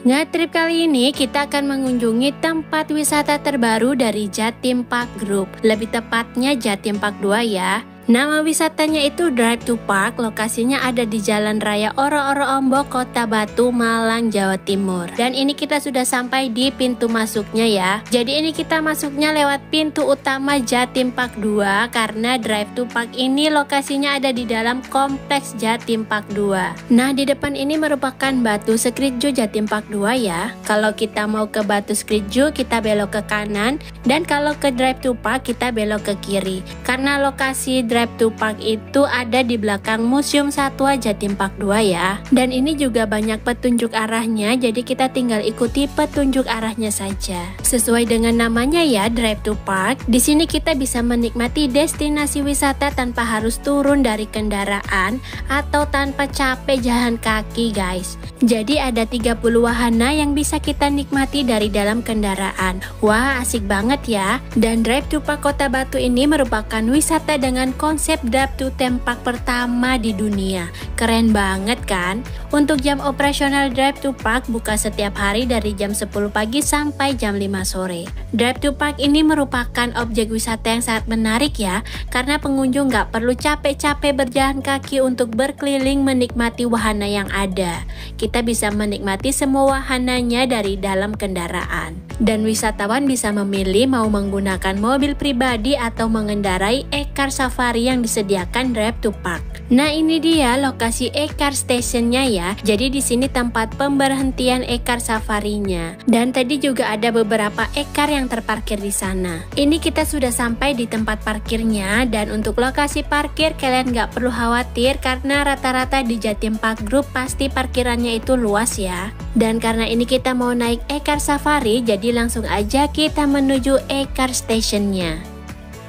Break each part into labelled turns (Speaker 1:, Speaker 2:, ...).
Speaker 1: Ngetrip kali ini kita akan mengunjungi tempat wisata terbaru dari Jatim Park Group, lebih tepatnya Jatim Park 2 ya. Nama wisatanya itu Drive to Park, lokasinya ada di Jalan Raya Oro-Oro Ombok, Kota Batu, Malang, Jawa Timur. Dan ini kita sudah sampai di pintu masuknya ya. Jadi ini kita masuknya lewat pintu utama Jatim Park 2 karena Drive to Park ini lokasinya ada di dalam kompleks Jatim Park 2. Nah, di depan ini merupakan Batu Skritju Jatim Park 2 ya. Kalau kita mau ke Batu Skritju kita belok ke kanan, dan kalau ke Drive to Park kita belok ke kiri. Karena lokasi Drive to Park itu ada di belakang Museum Satwa Jatim Park 2 ya. Dan ini juga banyak petunjuk arahnya, jadi kita tinggal ikuti petunjuk arahnya saja. Sesuai dengan namanya ya, Drive to Park. Di sini kita bisa menikmati destinasi wisata tanpa harus turun dari kendaraan atau tanpa capek jalan kaki guys. Jadi ada 30 wahana yang bisa kita nikmati dari dalam kendaraan. Wah, asik banget ya. Dan Drive to Park Kota Batu ini merupakan wisata dengan konsep Drive to Theme Park pertama di dunia. Keren banget kan? Untuk jam operasional Drive to Park buka setiap hari dari jam 10 pagi sampai jam 5 sore. Drive to Park ini merupakan objek wisata yang sangat menarik ya, karena pengunjung nggak perlu capek-capek berjalan kaki untuk berkeliling menikmati wahana yang ada. Kita bisa menikmati semua wahananya dari dalam kendaraan. Dan wisatawan bisa memilih mau menggunakan mobil pribadi atau mengendarai e-car safari yang disediakan Drive to Park. Nah, ini dia lokasi e-car stationnya ya. Jadi di sini tempat pemberhentian e-car safarinya. Dan tadi juga ada beberapa e-car yang terparkir di sana. Ini kita sudah sampai di tempat parkirnya, dan untuk lokasi parkir kalian nggak perlu khawatir karena rata-rata di Jatim Park Group pasti parkirannya itu luas ya. Dan karena ini kita mau naik e-car safari, jadi langsung aja kita menuju e-car stationnya.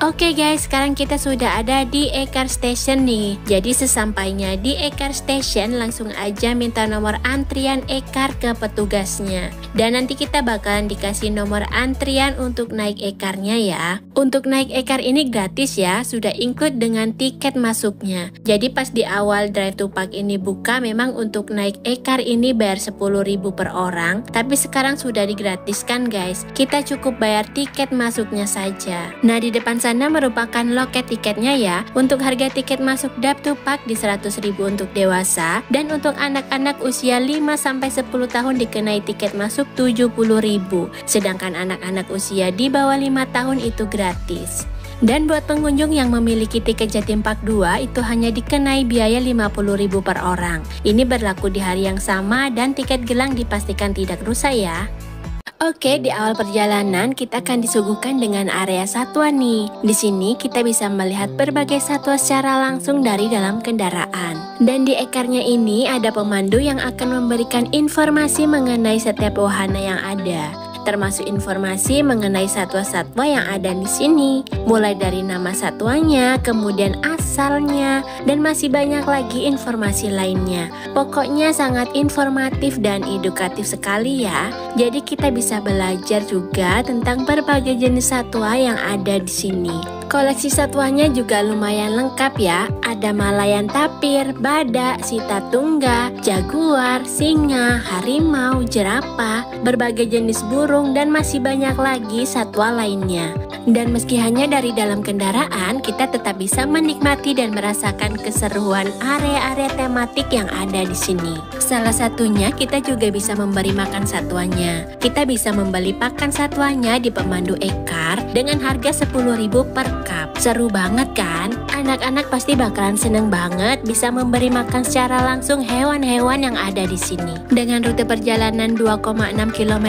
Speaker 1: Oke guys, sekarang kita sudah ada di e-car station nih. Jadi sesampainya di e-car station langsung aja minta nomor antrian e-car ke petugasnya. Dan nanti kita bakalan dikasih nomor antrian untuk naik e-carnya ya. Untuk naik e-car ini gratis ya, sudah include dengan tiket masuknya. Jadi pas di awal Drive to Park ini buka, memang untuk naik e-car ini bayar 10.000 per orang. Tapi sekarang sudah digratiskan guys. Kita cukup bayar tiket masuknya saja. Nah, di depan sana merupakan loket tiketnya ya. Untuk harga tiket masuk Drive to Park di 100.000 untuk dewasa, dan untuk anak-anak usia 5-10 tahun dikenai tiket masuk 70.000. Sedangkan anak-anak usia di bawah 5 tahun itu gratis. Dan buat pengunjung yang memiliki tiket Jatim Park 2 itu hanya dikenai biaya 50.000 per orang. Ini berlaku di hari yang sama dan tiket gelang dipastikan tidak rusak ya. Oke, di awal perjalanan kita akan disuguhkan dengan area satwa nih. Di sini kita bisa melihat berbagai satwa secara langsung dari dalam kendaraan. Dan di ekarnya ini ada pemandu yang akan memberikan informasi mengenai setiap wahana yang ada, termasuk informasi mengenai satwa-satwa yang ada di sini. Mulai dari nama satwanya, kemudian asalnya, dan masih banyak lagi informasi lainnya. Pokoknya sangat informatif dan edukatif sekali ya. Jadi kita bisa belajar juga tentang berbagai jenis satwa yang ada di sini. Koleksi satwanya juga lumayan lengkap ya. Ada Malayan tapir, badak, sita tungga, jaguar, singa, harimau, jerapah, berbagai jenis burung, dan masih banyak lagi satwa lainnya. Dan meski hanya dari dalam kendaraan, kita tetap bisa menikmati dan merasakan keseruan area-area tematik yang ada di sini. Salah satunya kita juga bisa memberi makan satwanya. Kita bisa membeli pakan satwanya di pemandu e-car dengan harga 10.000 per cup. Seru banget kan? Anak-anak pasti bakalan seneng banget bisa memberi makan secara langsung hewan-hewan yang ada di sini. Dengan rute perjalanan 2,6 km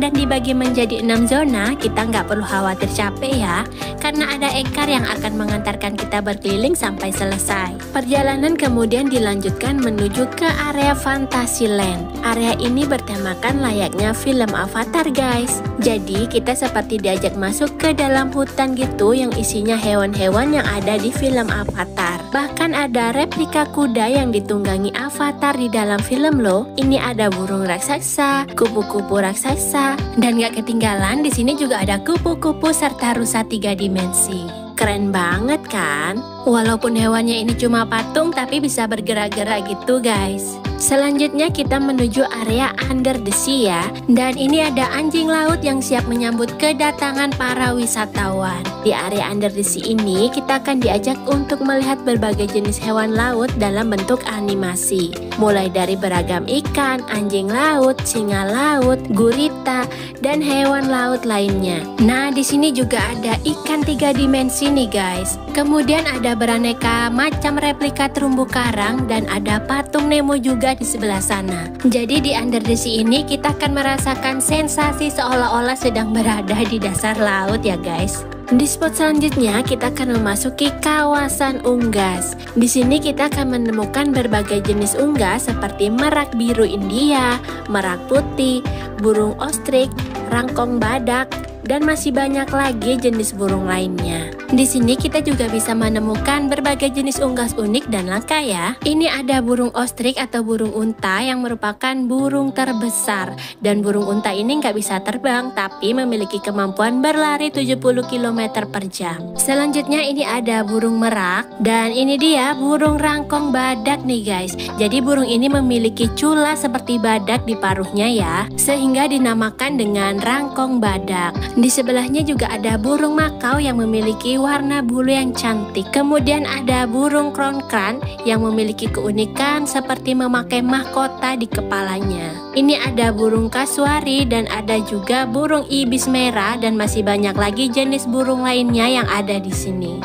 Speaker 1: dan dibagi menjadi 6 zona, kita nggak perlu khawatir capek ya, karena ada e-car yang akan mengantarkan kita berkeliling sampai selesai. Perjalanan kemudian dilanjutkan menuju ke area Fantasyland. Area ini bertemakan layaknya film Avatar guys. Jadi kita seperti diajak masuk ke dalam hutan gitu yang isinya hewan-hewan yang ada di film Avatar. Bahkan ada replika kuda yang ditunggangi Avatar di dalam film loh. Ini ada burung raksasa, kupu-kupu raksasa, dan gak ketinggalan di sini juga ada kupu-kupu serta rusa 3 dimensi. Keren banget kan? Walaupun hewannya ini cuma patung tapi bisa bergerak-gerak gitu guys. Selanjutnya kita menuju area under the sea ya. Dan ini ada anjing laut yang siap menyambut kedatangan para wisatawan. Di area under the sea ini kita akan diajak untuk melihat berbagai jenis hewan laut dalam bentuk animasi. Mulai dari beragam ikan, anjing laut, singa laut, gurita, dan hewan laut lainnya. Nah, di sini juga ada ikan 3 dimensi nih guys. Kemudian ada beraneka macam replika terumbu karang dan ada patung Nemo juga di sebelah sana. Jadi di under the sea ini kita akan merasakan sensasi seolah-olah sedang berada di dasar laut ya guys. Di spot selanjutnya kita akan memasuki kawasan unggas. Di sini kita akan menemukan berbagai jenis unggas seperti merak biru India, merak putih, burung ostrich, rangkong badak, dan masih banyak lagi jenis burung lainnya. Di sini kita juga bisa menemukan berbagai jenis unggas unik dan langka ya. Ini ada burung ostrich atau burung unta yang merupakan burung terbesar. Dan burung unta ini nggak bisa terbang tapi memiliki kemampuan berlari 70 km per jam. Selanjutnya ini ada burung merak dan ini dia burung rangkong badak nih guys. Jadi burung ini memiliki cula seperti badak di paruhnya ya, sehingga dinamakan dengan rangkong badak. Di sebelahnya juga ada burung makau yang memiliki warna bulu yang cantik. Kemudian ada burung kronkran yang memiliki keunikan seperti memakai mahkota di kepalanya. Ini ada burung kasuari dan ada juga burung ibis merah dan masih banyak lagi jenis burung lainnya yang ada di sini.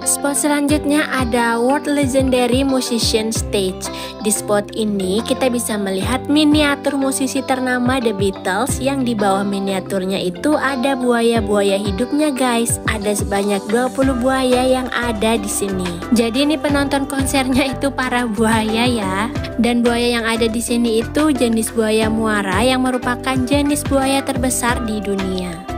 Speaker 1: Spot selanjutnya ada World Legendary Musician Stage. Di spot ini kita bisa melihat miniatur musisi ternama The Beatles yang di bawah miniaturnya itu ada buaya-buaya hidupnya guys. Ada sebanyak 20 buaya yang ada di sini. Jadi ini penonton konsernya itu para buaya ya. Dan buaya yang ada di sini itu jenis buaya muara yang merupakan jenis buaya terbesar di dunia.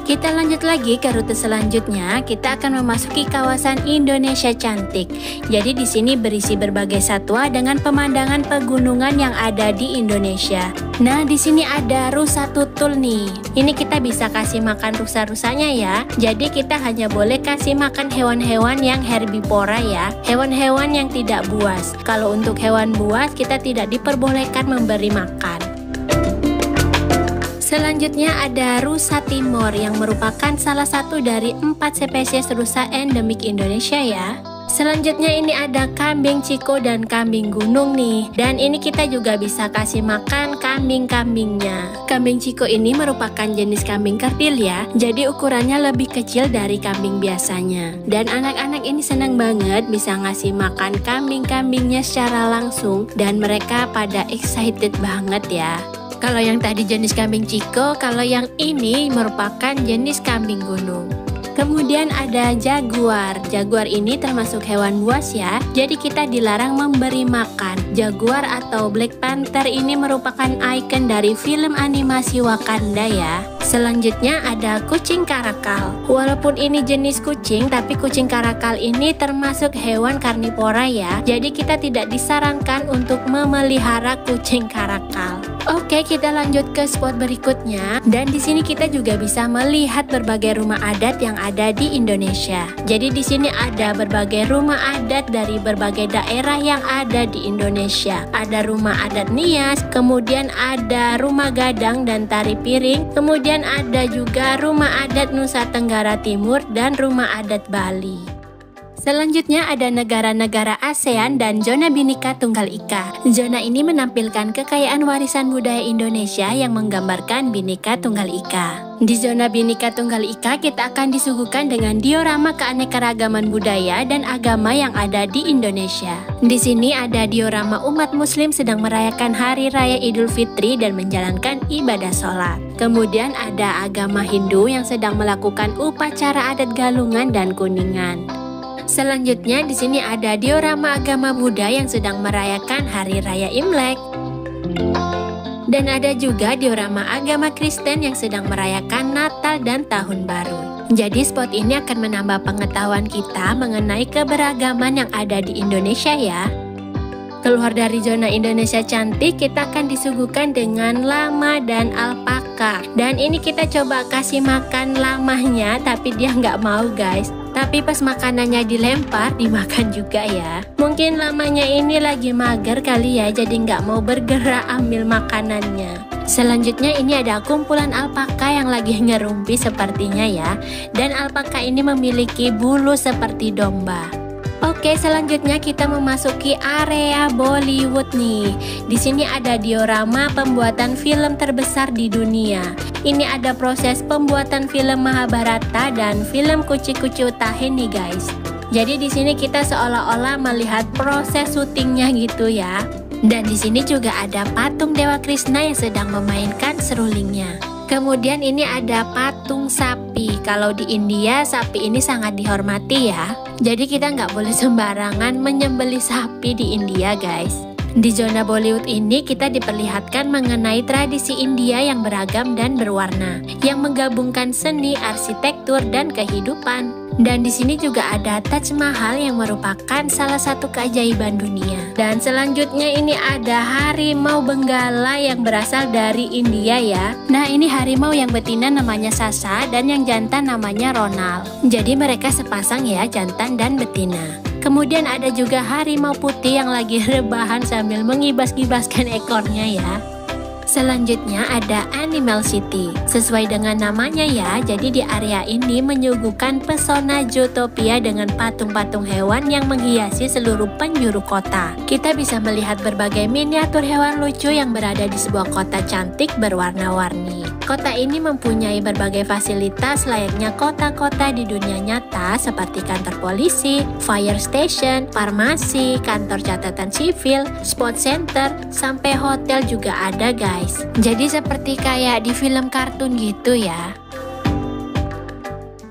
Speaker 1: Kita lanjut lagi ke rute selanjutnya, kita akan memasuki kawasan Indonesia Cantik. Jadi di sini berisi berbagai satwa dengan pemandangan pegunungan yang ada di Indonesia. Nah, di sini ada rusa tutul nih. Ini kita bisa kasih makan rusa-rusanya ya. Jadi kita hanya boleh kasih makan hewan-hewan yang herbivora ya, hewan-hewan yang tidak buas. Kalau untuk hewan buas kita tidak diperbolehkan memberi makan. Selanjutnya ada rusa timor yang merupakan salah satu dari 4 spesies rusa endemik Indonesia ya. Selanjutnya ini ada kambing ciko dan kambing gunung nih. Dan ini kita juga bisa kasih makan kambing-kambingnya. Kambing ciko ini merupakan jenis kambing kerdil ya. Jadi ukurannya lebih kecil dari kambing biasanya. Dan anak-anak ini senang banget bisa ngasih makan kambing-kambingnya secara langsung. Dan mereka pada excited banget ya. Kalau yang tadi jenis kambing ciko, kalau yang ini merupakan jenis kambing gunung. Kemudian ada jaguar. Jaguar ini termasuk hewan buas ya. Jadi kita dilarang memberi makan. Jaguar atau Black Panther ini merupakan ikon dari film animasi Wakanda ya. Selanjutnya ada kucing karakal. Walaupun ini jenis kucing, tapi kucing karakal ini termasuk hewan karnivora ya. Jadi kita tidak disarankan untuk memelihara kucing karakal. Oke, kita lanjut ke spot berikutnya. Dan di sini kita juga bisa melihat berbagai rumah adat yang ada di Indonesia. Jadi di sini ada berbagai rumah adat dari berbagai daerah yang ada di Indonesia. Ada rumah adat Nias, kemudian ada rumah gadang dan tari piring, kemudian ada juga rumah adat Nusa Tenggara Timur dan rumah adat Bali. Selanjutnya ada negara-negara ASEAN dan zona Bhinneka Tunggal Ika. Zona ini menampilkan kekayaan warisan budaya Indonesia yang menggambarkan Bhinneka Tunggal Ika. Di zona Bhinneka Tunggal Ika kita akan disuguhkan dengan diorama keanekaragaman budaya dan agama yang ada di Indonesia. Di sini ada diorama umat muslim sedang merayakan Hari Raya Idul Fitri dan menjalankan ibadah sholat. Kemudian ada agama Hindu yang sedang melakukan upacara adat galungan dan kuningan. Selanjutnya di sini ada diorama agama Buddha yang sedang merayakan Hari Raya Imlek. Dan ada juga diorama agama Kristen yang sedang merayakan Natal dan Tahun Baru. Jadi spot ini akan menambah pengetahuan kita mengenai keberagaman yang ada di Indonesia ya. Keluar dari zona Indonesia Cantik, kita akan disuguhkan dengan lama dan alpaka. Dan ini kita coba kasih makan lamanya, tapi dia nggak mau guys. Tapi pas makanannya dilempar, dimakan juga ya. Mungkin lamanya ini lagi mager kali ya, jadi nggak mau bergerak ambil makanannya. Selanjutnya ini ada kumpulan alpaka yang lagi ngerumpi sepertinya ya. Dan alpaka ini memiliki bulu seperti domba. Oke, selanjutnya kita memasuki area Bollywood nih. Di sini ada diorama pembuatan film terbesar di dunia. Ini ada proses pembuatan film Mahabharata dan film Kuci-Kuci Utahe nih guys. Jadi di sini kita seolah-olah melihat proses syutingnya gitu ya. Dan di sini juga ada patung Dewa Krishna yang sedang memainkan serulingnya. Kemudian ini ada patung sapi. Kalau di India sapi ini sangat dihormati ya. Jadi kita nggak boleh sembarangan menyembelih sapi di India guys. Di zona Bollywood ini kita diperlihatkan mengenai tradisi India yang beragam dan berwarna, yang menggabungkan seni, arsitektur, dan kehidupan. Dan di sini juga ada Taj Mahal yang merupakan salah satu keajaiban dunia. Dan selanjutnya ini ada harimau benggala yang berasal dari India ya. Nah, ini harimau yang betina namanya Sasa dan yang jantan namanya Ronald. Jadi mereka sepasang ya, jantan dan betina. Kemudian ada juga harimau putih yang lagi rebahan sambil mengibas-gibaskan ekornya ya. Selanjutnya ada Animal City. Sesuai dengan namanya ya, jadi di area ini menyuguhkan pesona Zootopia dengan patung-patung hewan yang menghiasi seluruh penjuru kota. Kita bisa melihat berbagai miniatur hewan lucu yang berada di sebuah kota cantik berwarna-warni. Kota ini mempunyai berbagai fasilitas layaknya kota-kota di dunia nyata seperti kantor polisi, fire station, farmasi, kantor catatan sipil, sport center, sampai hotel juga ada guys. Jadi seperti kayak di film kartun gitu ya.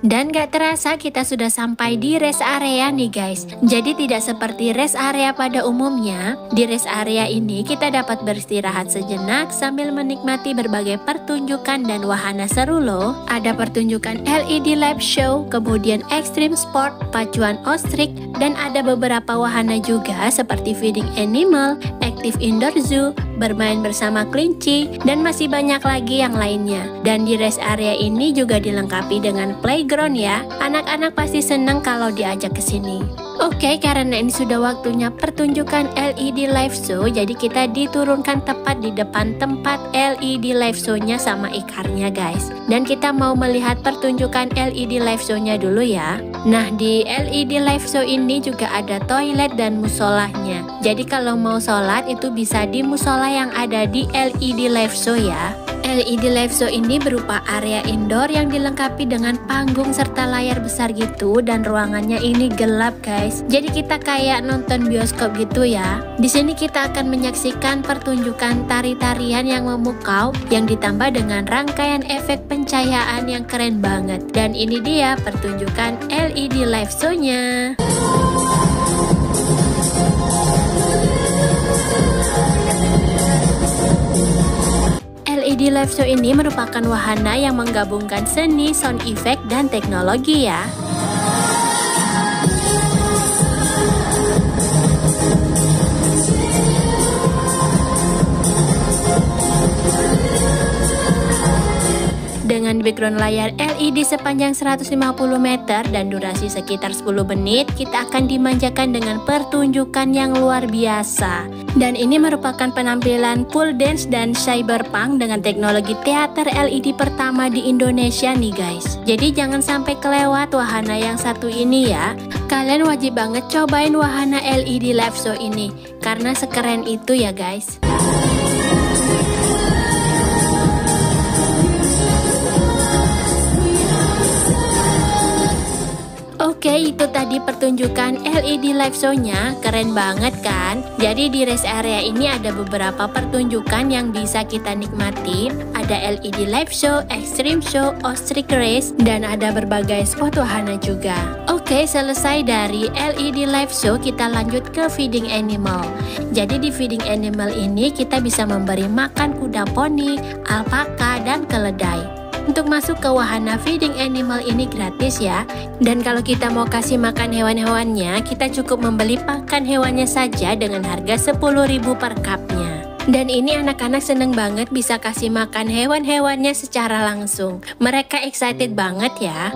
Speaker 1: Dan gak terasa kita sudah sampai di rest area nih guys. Jadi tidak seperti rest area pada umumnya. Di rest area ini kita dapat beristirahat sejenak sambil menikmati berbagai pertunjukan dan wahana seru loh. Ada pertunjukan LED live show, kemudian extreme sport, pacuan ostrich, dan ada beberapa wahana juga seperti feeding animal, active indoor zoo, bermain bersama kelinci, dan masih banyak lagi yang lainnya. Dan di rest area ini juga dilengkapi dengan playground ya. Anak-anak pasti seneng kalau diajak ke sini. Oke, karena ini sudah waktunya pertunjukan LED live show, jadi kita diturunkan tepat di depan tempat LED live show-nya sama ikarnya guys. Dan kita mau melihat pertunjukan LED live show-nya dulu ya. Nah, di LED live show ini juga ada toilet dan musolahnya. Jadi kalau mau sholat itu bisa di musola yang ada di LED live show ya. LED live show ini berupa area indoor yang dilengkapi dengan panggung serta layar besar gitu, dan ruangannya ini gelap guys. Jadi kita kayak nonton bioskop gitu ya. Di sini kita akan menyaksikan pertunjukan tari-tarian yang memukau yang ditambah dengan rangkaian efek pencahayaan yang keren banget. Dan ini dia pertunjukan LED live show-nya. LED live show ini merupakan wahana yang menggabungkan seni, sound effect, dan teknologi ya. Dengan background layar LED sepanjang 150 meter dan durasi sekitar 10 menit, kita akan dimanjakan dengan pertunjukan yang luar biasa. Dan ini merupakan penampilan pool dance dan cyberpunk dengan teknologi teater LED pertama di Indonesia nih guys. Jadi jangan sampai kelewat wahana yang satu ini ya. Kalian wajib banget cobain wahana LED live show ini, karena sekeren itu ya guys. Oke, itu tadi pertunjukan LED live show-nya, keren banget kan? Jadi di rest area ini ada beberapa pertunjukan yang bisa kita nikmati. Ada LED live show, extreme show, ostrich race, dan ada berbagai spot wahana juga. Oke, selesai dari LED live show, kita lanjut ke feeding animal. Jadi di feeding animal ini kita bisa memberi makan kuda poni, alpaka, dan keledai. Untuk masuk ke wahana feeding animal ini gratis ya. Dan kalau kita mau kasih makan hewan-hewannya, kita cukup membeli pakan hewannya saja dengan harga 10.000 per cupnya. Dan ini anak-anak seneng banget bisa kasih makan hewan-hewannya secara langsung. Mereka excited banget ya.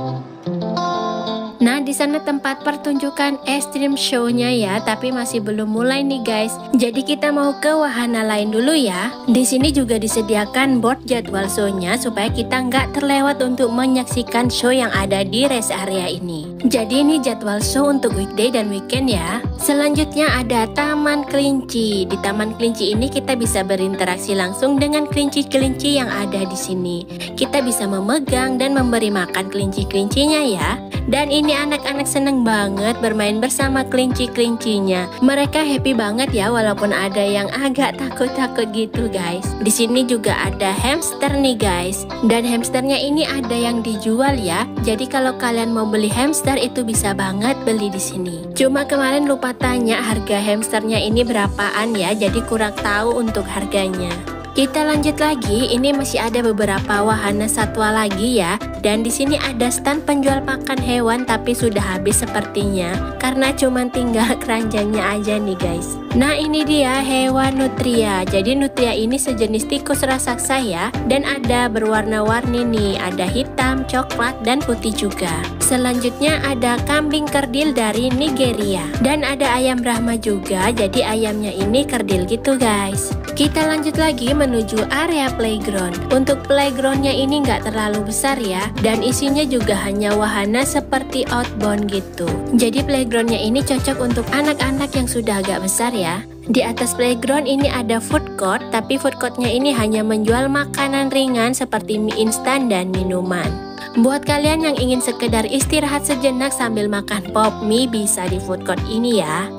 Speaker 1: Nah, di sana tempat pertunjukan Extreme Show-nya ya, tapi masih belum mulai nih guys. Jadi kita mau ke wahana lain dulu ya. Di sini juga disediakan board jadwal show-nya supaya kita nggak terlewat untuk menyaksikan show yang ada di rest area ini. Jadi ini jadwal show untuk weekday dan weekend ya. Selanjutnya ada Taman Kelinci. Di Taman Kelinci ini kita bisa berinteraksi langsung dengan kelinci-kelinci yang ada di sini. Kita bisa memegang dan memberi makan kelinci-kelincinya ya. Dan ini anak-anak seneng banget bermain bersama kelinci-kelincinya. Mereka happy banget ya, walaupun ada yang agak takut-takut gitu guys. Di sini juga ada hamster nih guys. Dan hamsternya ini ada yang dijual ya. Jadi kalau kalian mau beli hamster itu bisa banget beli di sini. Cuma kemarin lupa tanya harga hamsternya ini berapaan ya. Jadi kurang tahu untuk harganya. Kita lanjut lagi, ini masih ada beberapa wahana satwa lagi ya. Dan di sini ada stand penjual pakan hewan tapi sudah habis sepertinya karena cuma tinggal keranjangnya aja nih guys. Nah, ini dia hewan nutria. Jadi nutria ini sejenis tikus raksasa ya. Dan ada berwarna-warni nih, ada hitam, coklat, dan putih juga. Selanjutnya ada kambing kerdil dari Nigeria. Dan ada ayam Brahma juga, jadi ayamnya ini kerdil gitu guys. Kita lanjut lagi menuju area playground. Untuk playgroundnya ini nggak terlalu besar ya, dan isinya juga hanya wahana seperti outbound gitu. Jadi playgroundnya ini cocok untuk anak-anak yang sudah agak besar ya. Di atas playground ini ada food court, tapi food courtnya ini hanya menjual makanan ringan seperti mie instan dan minuman. Buat kalian yang ingin sekedar istirahat sejenak sambil makan pop mie bisa di food court ini ya.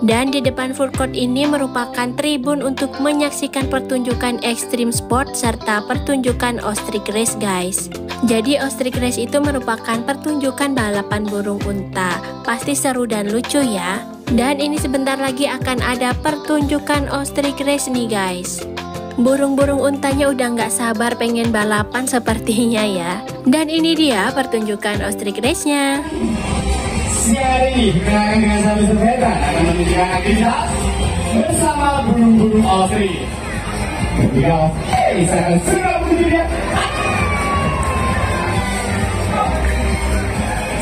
Speaker 1: Dan di depan food court ini merupakan tribun untuk menyaksikan pertunjukan ekstrim sport serta pertunjukan ostrich race guys. Jadi ostrich race itu merupakan pertunjukan balapan burung unta. Pasti seru dan lucu ya. Dan ini sebentar lagi akan ada pertunjukan ostrich race nih guys. Burung-burung untanya udah nggak sabar pengen balapan sepertinya ya. Dan ini dia pertunjukan ostrich race-nya.
Speaker 2: Siang hari ini dikenalkan dengan satu sepeda akan menunjukkan aktivitas bersama burung-burung ostrich. Ketika saya akan segera menuju dia.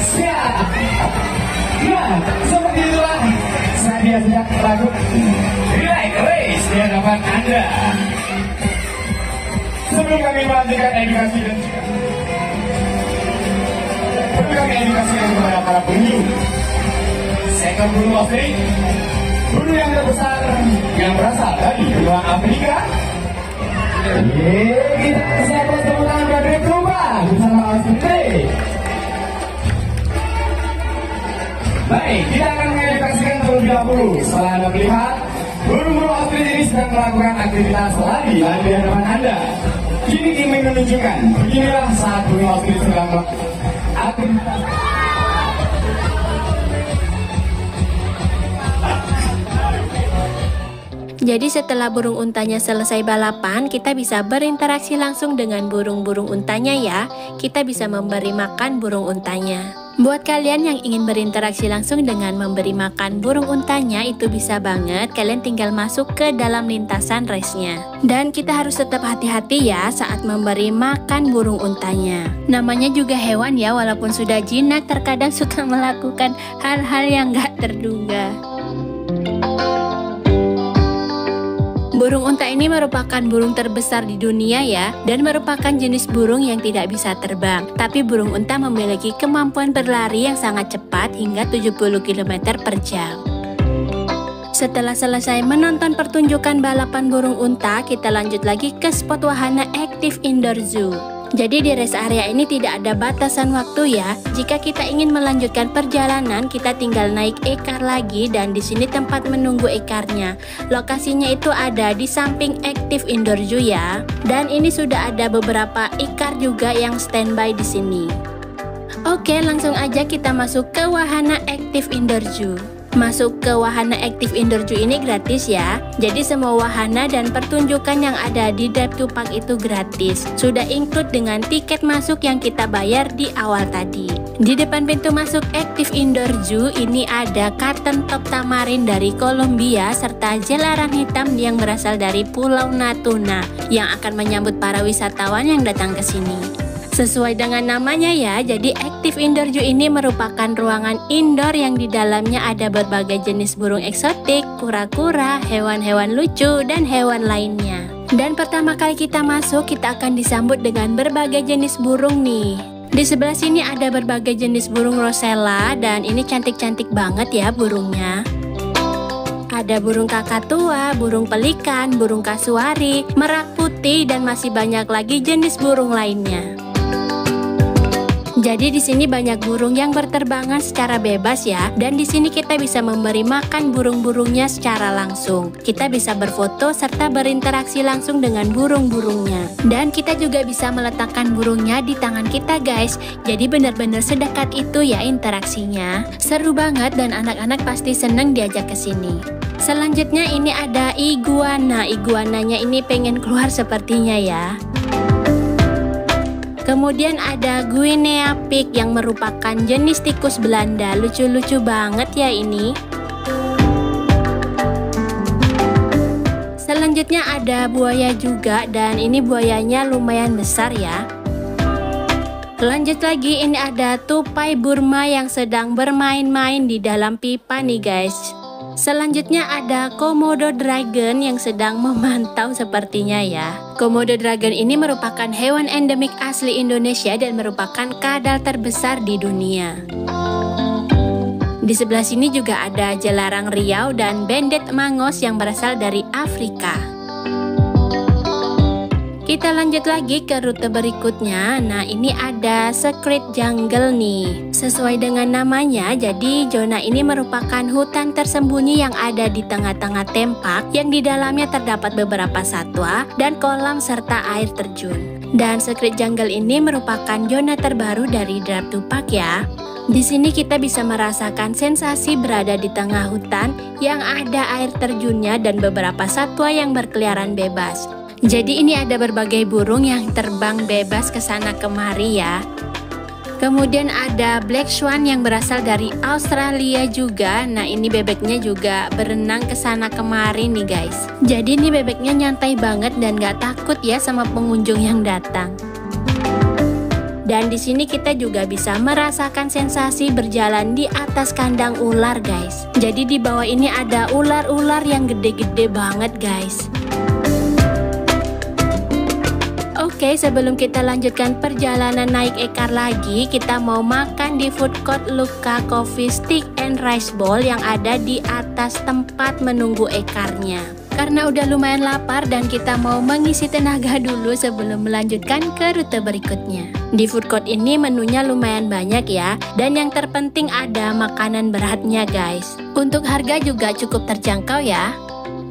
Speaker 2: Siap. Ya, seperti itulah saya sejak lagu Relay Race di hadapan Anda. Sebelum kami melanjutkan edukasi dan kami edukasikan kepada para pengunjung. Seekor burung ostrich, burung yang terbesar yang berasal dari benua Afrika. Kita siapkan tepuk tangan pada Kuba bersama ostrich. Baik, kita akan mengedukasikan terlebih dahulu. Setelah Anda melihat burung-burung ostrich ini sedang melakukan aktivitas lari di hadapan Anda. Kini ingin menunjukkan beginilah saat burung ostrich sedang melakukan aktivitas.
Speaker 1: Jadi setelah burung untanya selesai balapan, kita bisa berinteraksi langsung dengan burung-burung untanya ya. Kita bisa memberi makan burung untanya. Buat kalian yang ingin berinteraksi langsung dengan memberi makan burung untanya, itu bisa banget. Kalian tinggal masuk ke dalam lintasan race-nya. Dan kita harus tetap hati-hati ya saat memberi makan burung untanya. Namanya juga hewan ya, walaupun sudah jinak terkadang suka melakukan hal-hal yang gak terduga. Burung unta ini merupakan burung terbesar di dunia ya, dan merupakan jenis burung yang tidak bisa terbang. Tapi burung unta memiliki kemampuan berlari yang sangat cepat hingga 70 km per jam. Setelah selesai menonton pertunjukan balapan burung unta, kita lanjut lagi ke spot wahana Active Indoor Zoo. Jadi di rest area ini tidak ada batasan waktu ya. Jika kita ingin melanjutkan perjalanan, kita tinggal naik ekar lagi dan di sini tempat menunggu ekarnya. Lokasinya itu ada di samping Active Indoor Zoo ya. Dan ini sudah ada beberapa ekar juga yang standby di sini. Oke, langsung aja kita masuk ke wahana Active Indoor Zoo. Masuk ke wahana Active Indoor Zoo ini gratis ya. Jadi semua wahana dan pertunjukan yang ada di Drive to Park itu gratis. Sudah include dengan tiket masuk yang kita bayar di awal tadi. Di depan pintu masuk Active Indoor Zoo ini ada karton top tamarin dari Kolombia serta jelaran hitam yang berasal dari Pulau Natuna yang akan menyambut para wisatawan yang datang ke sini. Sesuai dengan namanya ya, jadi Active Indoor Zoo ini merupakan ruangan indoor yang di dalamnya ada berbagai jenis burung eksotik, kura-kura, hewan-hewan lucu, dan hewan lainnya. Dan pertama kali kita masuk, kita akan disambut dengan berbagai jenis burung nih. Di sebelah sini ada berbagai jenis burung rosella dan ini cantik-cantik banget ya burungnya. Ada burung kakatua, burung pelikan, burung kasuari, merak putih, dan masih banyak lagi jenis burung lainnya. Jadi di sini banyak burung yang berterbangan secara bebas ya, dan di sini kita bisa memberi makan burung-burungnya secara langsung. Kita bisa berfoto serta berinteraksi langsung dengan burung-burungnya. Dan kita juga bisa meletakkan burungnya di tangan kita guys. Jadi benar-benar sedekat itu ya interaksinya. Seru banget dan anak-anak pasti seneng diajak ke sini. Selanjutnya ini ada iguana. Iguananya ini pengen keluar sepertinya ya. Kemudian ada Guinea pig yang merupakan jenis tikus Belanda. Lucu-lucu banget ya ini. Selanjutnya ada buaya juga dan ini buayanya lumayan besar ya. Lanjut lagi, ini ada tupai Burma yang sedang bermain-main di dalam pipa nih guys. Selanjutnya ada Komodo dragon yang sedang memantau sepertinya ya. Komodo dragon ini merupakan hewan endemik asli Indonesia dan merupakan kadal terbesar di dunia. Di sebelah sini juga ada jelarang riau dan banded mangos yang berasal dari Afrika. Kita lanjut lagi ke rute berikutnya. Nah, ini ada Secret Jungle nih. Sesuai dengan namanya, jadi zona ini merupakan hutan tersembunyi yang ada di tengah-tengah tempat yang di dalamnya terdapat beberapa satwa dan kolam serta air terjun. Dan Secret Jungle ini merupakan zona terbaru dari Drive to Park ya. Di sini kita bisa merasakan sensasi berada di tengah hutan yang ada air terjunnya dan beberapa satwa yang berkeliaran bebas. Jadi ini ada berbagai burung yang terbang bebas ke sana kemari ya. Kemudian ada Black Swan yang berasal dari Australia juga. Nah, ini bebeknya juga berenang ke sana kemari nih guys. Jadi ini bebeknya nyantai banget dan gak takut ya sama pengunjung yang datang. Dan di sini kita juga bisa merasakan sensasi berjalan di atas kandang ular guys. Jadi di bawah ini ada ular-ular yang gede-gede banget guys. Oke, sebelum kita lanjutkan perjalanan naik ekar lagi, kita mau makan di food court Luka Coffee Stick and Rice Bowl yang ada di atas tempat menunggu ekarnya. Karena udah lumayan lapar dan kita mau mengisi tenaga dulu sebelum melanjutkan ke rute berikutnya. Di food court ini menunya lumayan banyak ya, dan yang terpenting ada makanan beratnya guys. Untuk harga juga cukup terjangkau ya.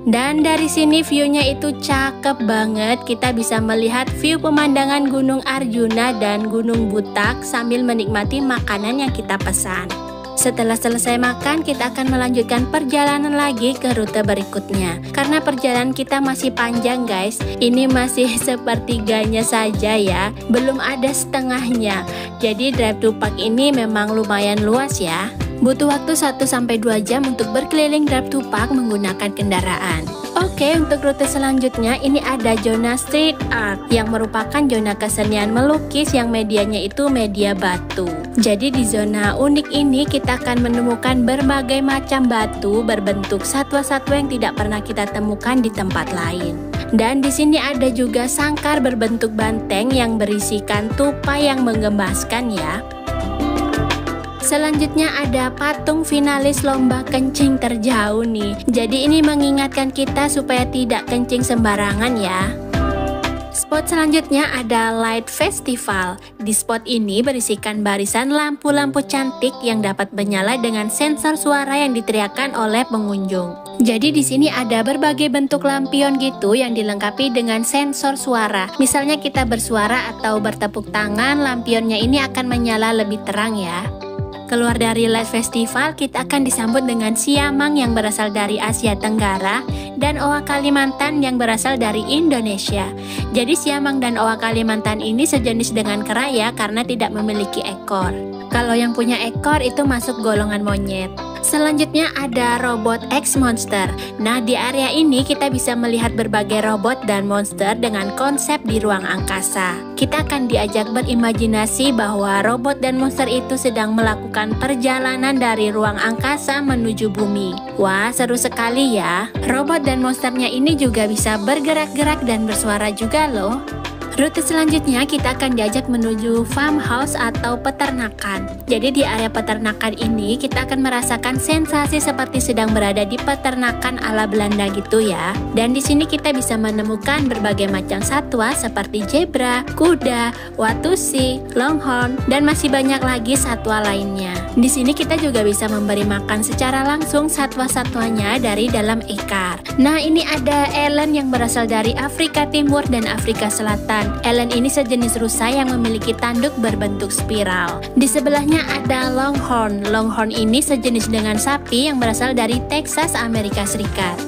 Speaker 1: Dan dari sini view-nya itu cakep banget. Kita bisa melihat view pemandangan Gunung Arjuna dan Gunung Butak sambil menikmati makanan yang kita pesan. Setelah selesai makan, kita akan melanjutkan perjalanan lagi ke rute berikutnya. Karena perjalanan kita masih panjang guys. Ini masih sepertiganya saja ya, belum ada setengahnya. Jadi Drive to Park ini memang lumayan luas ya. Butuh waktu 1-2 jam untuk berkeliling Drive to Park menggunakan kendaraan. Oke, untuk rute selanjutnya ini ada zona street art yang merupakan zona kesenian melukis yang medianya itu media batu. Jadi di zona unik ini kita akan menemukan berbagai macam batu berbentuk satwa-satwa yang tidak pernah kita temukan di tempat lain. Dan di sini ada juga sangkar berbentuk banteng yang berisikan tupai yang menggembaskan ya. Selanjutnya ada patung finalis lomba kencing terjauh nih. Jadi ini mengingatkan kita supaya tidak kencing sembarangan ya. Spot selanjutnya ada Light Festival. Di spot ini berisikan barisan lampu-lampu cantik yang dapat menyala dengan sensor suara yang diteriakkan oleh pengunjung. Jadi di sini ada berbagai bentuk lampion gitu yang dilengkapi dengan sensor suara. Misalnya kita bersuara atau bertepuk tangan, lampionnya ini akan menyala lebih terang ya. Keluar dari Light Festival, kita akan disambut dengan siamang yang berasal dari Asia Tenggara dan owa Kalimantan yang berasal dari Indonesia. Jadi siamang dan owa Kalimantan ini sejenis dengan kera ya, karena tidak memiliki ekor. Kalau yang punya ekor itu masuk golongan monyet. Selanjutnya ada robot X Monster. Nah, di area ini kita bisa melihat berbagai robot dan monster dengan konsep di ruang angkasa. Kita akan diajak berimajinasi bahwa robot dan monster itu sedang melakukan perjalanan dari ruang angkasa menuju bumi. Wah, seru sekali ya. Robot dan monsternya ini juga bisa bergerak-gerak dan bersuara juga loh. Rute selanjutnya kita akan diajak menuju farmhouse atau peternakan. Jadi di area peternakan ini kita akan merasakan sensasi seperti sedang berada di peternakan ala Belanda gitu ya. Dan di sini kita bisa menemukan berbagai macam satwa seperti zebra, kuda, watusi, longhorn, dan masih banyak lagi satwa lainnya. Di sini kita juga bisa memberi makan secara langsung satwa-satwanya dari dalam ekar. Nah, ini ada eland yang berasal dari Afrika Timur dan Afrika Selatan. Eland ini sejenis rusa yang memiliki tanduk berbentuk spiral. Di sebelahnya ada longhorn. Longhorn ini sejenis dengan sapi yang berasal dari Texas, Amerika Serikat.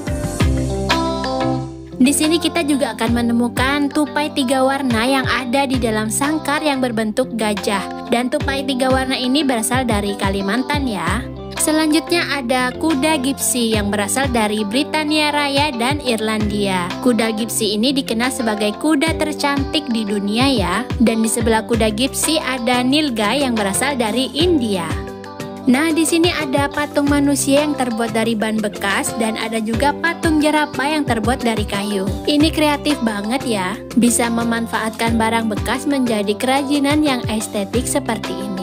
Speaker 1: Di sini kita juga akan menemukan tupai 3 warna yang ada di dalam sangkar yang berbentuk gajah. Dan tupai 3 warna ini berasal dari Kalimantan ya. Selanjutnya ada kuda Gipsy yang berasal dari Britania Raya dan Irlandia. Kuda Gipsy ini dikenal sebagai kuda tercantik di dunia ya. Dan di sebelah kuda Gipsy ada Nilgai yang berasal dari India. Nah, di sini ada patung manusia yang terbuat dari ban bekas dan ada juga patung jerapah yang terbuat dari kayu. Ini kreatif banget ya. Bisa memanfaatkan barang bekas menjadi kerajinan yang estetik seperti ini.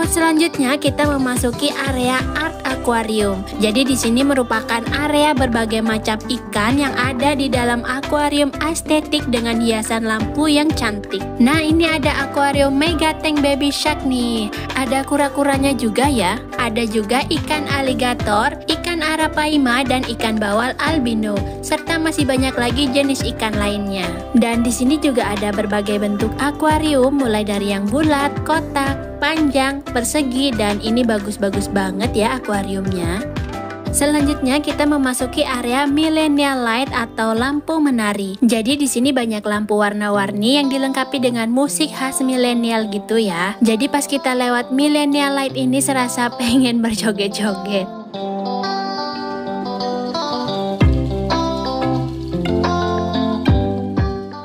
Speaker 1: Selanjutnya kita memasuki area Art Aquarium. Jadi di sini merupakan area berbagai macam ikan yang ada di dalam akuarium estetik dengan hiasan lampu yang cantik. Nah, ini ada akuarium Mega Tank Baby Shark nih. Ada kura-kuranya juga ya. Ada juga ikan aligator, ikan arapaima, dan ikan bawal albino, serta masih banyak lagi jenis ikan lainnya. Dan di sini juga ada berbagai bentuk akuarium, mulai dari yang bulat, kotak, panjang, persegi, dan ini bagus-bagus banget ya akuariumnya. Selanjutnya kita memasuki area Millennial Light atau lampu menari. Jadi di sini banyak lampu warna-warni yang dilengkapi dengan musik khas milenial gitu ya. Jadi pas kita lewat Millennial Light ini serasa pengen berjoget-joget.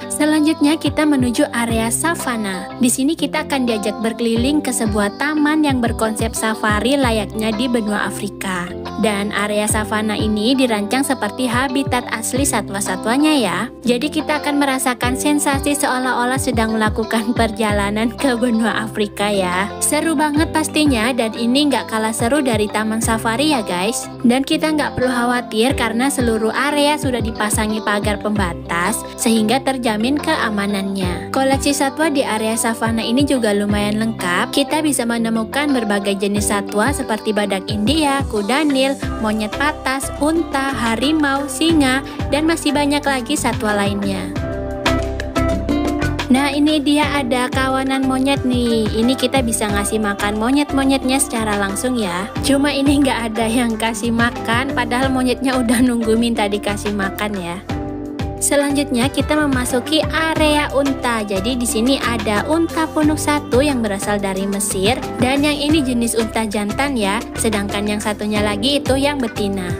Speaker 1: Selanjutnya kita menuju area savana. Di sini kita akan diajak berkeliling ke sebuah taman yang berkonsep safari layaknya di benua Afrika. Dan area savana ini dirancang seperti habitat asli satwa-satwanya ya. Jadi kita akan merasakan sensasi seolah-olah sedang melakukan perjalanan ke benua Afrika ya. Seru banget pastinya, dan ini nggak kalah seru dari taman safari ya guys. Dan kita nggak perlu khawatir karena seluruh area sudah dipasangi pagar pembatas sehingga terjamin keamanannya. Koleksi satwa di area savana ini juga lumayan lengkap. Kita bisa menemukan berbagai jenis satwa seperti badak India, kuda Nil, monyet patas, unta, harimau, singa, dan masih banyak lagi satwa lainnya. Nah, ini dia ada kawanan monyet nih. Ini kita bisa ngasih makan monyet-monyetnya secara langsung ya. Cuma ini nggak ada yang kasih makan, padahal monyetnya udah nunggu minta dikasih makan ya. Selanjutnya kita memasuki area unta. Jadi di sini ada unta punuk satu yang berasal dari Mesir, dan yang ini jenis unta jantan ya, sedangkan yang satunya lagi itu yang betina.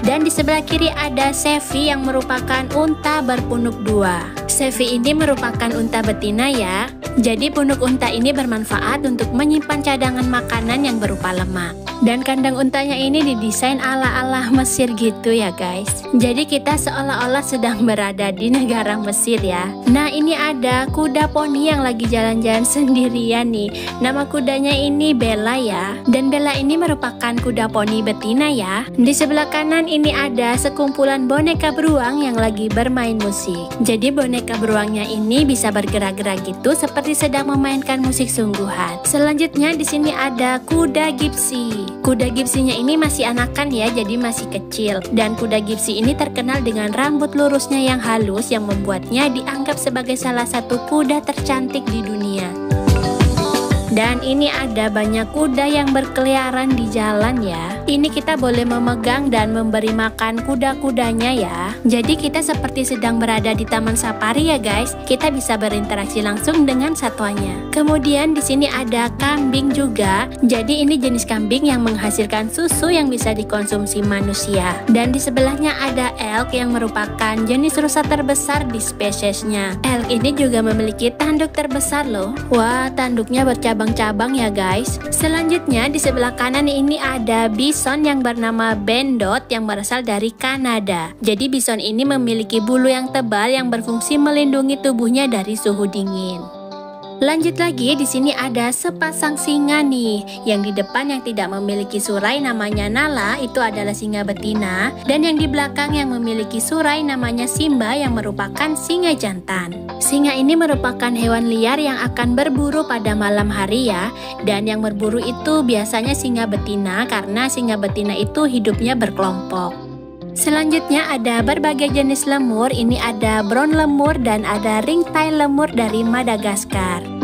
Speaker 1: Dan di sebelah kiri ada Sevi yang merupakan unta berpunuk 2. Sevi ini merupakan unta betina ya. Jadi punuk unta ini bermanfaat untuk menyimpan cadangan makanan yang berupa lemak. Dan kandang untanya ini didesain ala-ala Mesir gitu ya guys. Jadi kita seolah-olah sedang berada di negara Mesir ya. Nah, ini ada kuda poni yang lagi jalan-jalan sendirian nih. Nama kudanya ini Bella ya. Dan Bella ini merupakan kuda poni betina ya. Di sebelah kanan ini ada sekumpulan boneka beruang yang lagi bermain musik. Jadi boneka beruangnya ini bisa bergerak-gerak gitu seperti sedang memainkan musik sungguhan. Selanjutnya di sini ada kuda Gipsy. Kuda Gipsy-nya ini masih anakan ya, jadi masih kecil. Dan kuda Gipsy ini terkenal dengan rambut lurusnya yang halus yang membuatnya dianggap sebagai salah satu kuda tercantik di dunia. Dan ini ada banyak kuda yang berkeliaran di jalan ya. Ini kita boleh memegang dan memberi makan kuda-kudanya ya. Jadi kita seperti sedang berada di taman safari ya guys. Kita bisa berinteraksi langsung dengan satwanya. Kemudian di sini ada kambing juga. Jadi ini jenis kambing yang menghasilkan susu yang bisa dikonsumsi manusia. Dan di sebelahnya ada elk yang merupakan jenis rusa terbesar di spesiesnya. Elk ini juga memiliki tanduk terbesar loh. Wah, tanduknya bercabang-cabang ya guys. Selanjutnya di sebelah kanan ini ada bison yang bernama Bendot yang berasal dari Kanada. Jadi bison ini memiliki bulu yang tebal yang berfungsi melindungi tubuhnya dari suhu dingin. Lanjut lagi, di sini ada sepasang singa nih. Yang di depan yang tidak memiliki surai namanya Nala, itu adalah singa betina. Dan yang di belakang yang memiliki surai namanya Simba yang merupakan singa jantan. Singa ini merupakan hewan liar yang akan berburu pada malam hari ya. Dan yang berburu itu biasanya singa betina karena singa betina itu hidupnya berkelompok. Selanjutnya ada berbagai jenis lemur. Ini ada brown lemur dan ada ringtail lemur dari Madagaskar.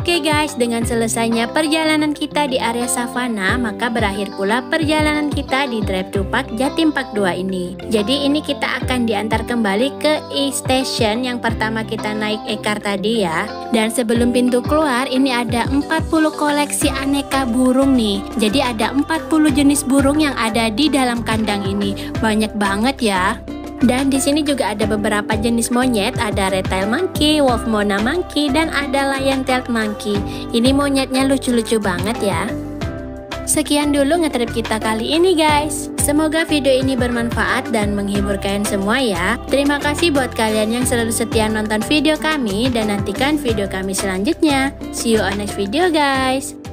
Speaker 1: Oke guys, dengan selesainya perjalanan kita di area savana, maka berakhir pula perjalanan kita di Drive to Park Jatim Park 2 ini. Jadi ini kita akan diantar kembali ke E-Station yang pertama kita naik e-car tadi ya. Dan sebelum pintu keluar, ini ada 40 koleksi aneka burung nih. Jadi ada 40 jenis burung yang ada di dalam kandang ini. Banyak banget ya. Dan di sini juga ada beberapa jenis monyet, ada red-tailed monkey, wolf mona monkey, dan ada lion-tailed monkey. Ini monyetnya lucu-lucu banget ya. Sekian dulu ngetrip kita kali ini guys. Semoga video ini bermanfaat dan menghibur kalian semua ya. Terima kasih buat kalian yang selalu setia nonton video kami dan nantikan video kami selanjutnya. See you on next video guys.